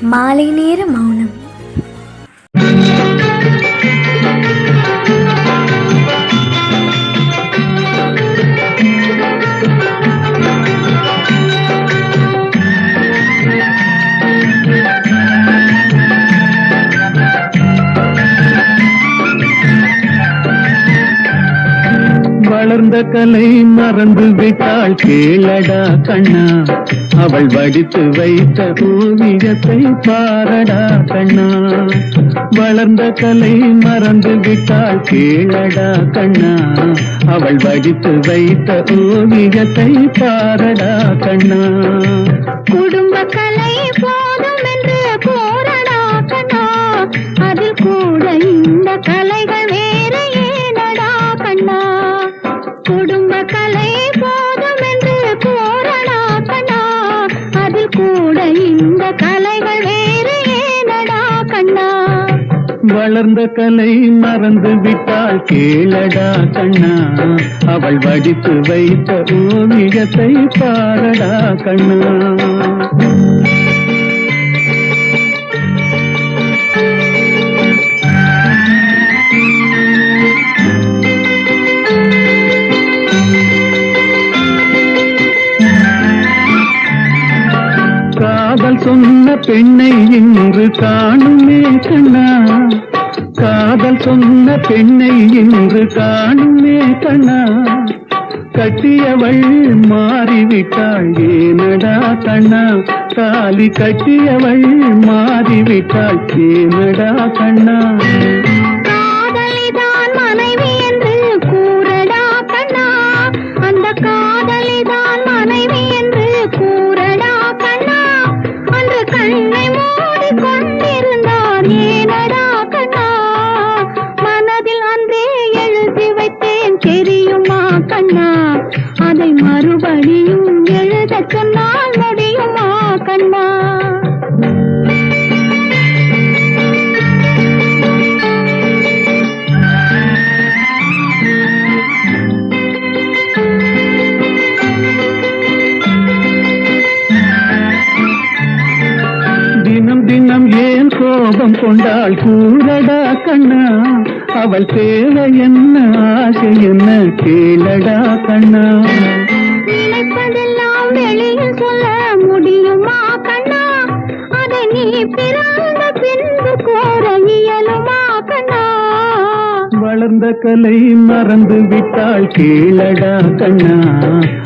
மாலை நேர மௌனம். வளர்ந்த கலை மறந்து விட்டாள் கேளடா கண்ணா, அவள் வடித்து வைத்த ஓவியத்தை பாரடா கண்ணா. வளர்ந்த கலை மறந்து விட்டாள் கேளடா கண்ணா, அவள் வடித்து வைத்த ஓவியத்தை பாரடா கண்ணா. குடும்ப கலை போதும் என்று போரடா கண்ணா, அதில் கூட இந்த கலைகள் வேற ஏனடா கண்ணா. குடும்ப கலை போதும் என்று போரடா கண்ணா, அதில் கூட இந்த கலைகள் வேற ஏனடா கண்ணா. வளர்ந்த கலை மறந்து விட்டாள் கேளடா கண்ணா, அவள் வடித்து வைத்த ஓவியத்தை பாரடா கண்ணா. காதல் சொன்ன பெண்ணை இன்று காணுமே கண்ணா, காதல் சொன்ன பெண்ணை இன்று காணுமே கண்ணா. கட்டியவள் மாறிவிட்டாள் ஏனடா கண்ணா, தாலி கட்டியவள் மாறிவிட்டாள் ஏனடா கண்ணா. காதலிதான் மனைவி என்று கூறடா கண்ணா, அந்த காதலிதான் மனைவி என்று கூறடா கண்ணா. அன்று கண்ணை மூடி கொண்டிருந்தார் ஏனடா கண்ணா, மனதில் அன்றே எழுதி வைத்தேன் தெரியுமா கண்ணா. அதை மறுபடியும் எழுதச் சொன்னால் முடியுமா கண்ணா. தினம் தினம் ஏன் கோபம் கொண்டாள் கூறடா கண்ணா, அவள் தேவை என்ன ஆசை என்ன கேளடா கண்ணா. நினைப்பதெல்லாம் வெளியில் சொல்ல முடியுமா கண்ணா, அதை நீ பிறந்த பின்பு கோர இயலுமா கண்ணா. வளர்ந்த கலை மறந்து விட்டாள் கேளடா கண்ணா,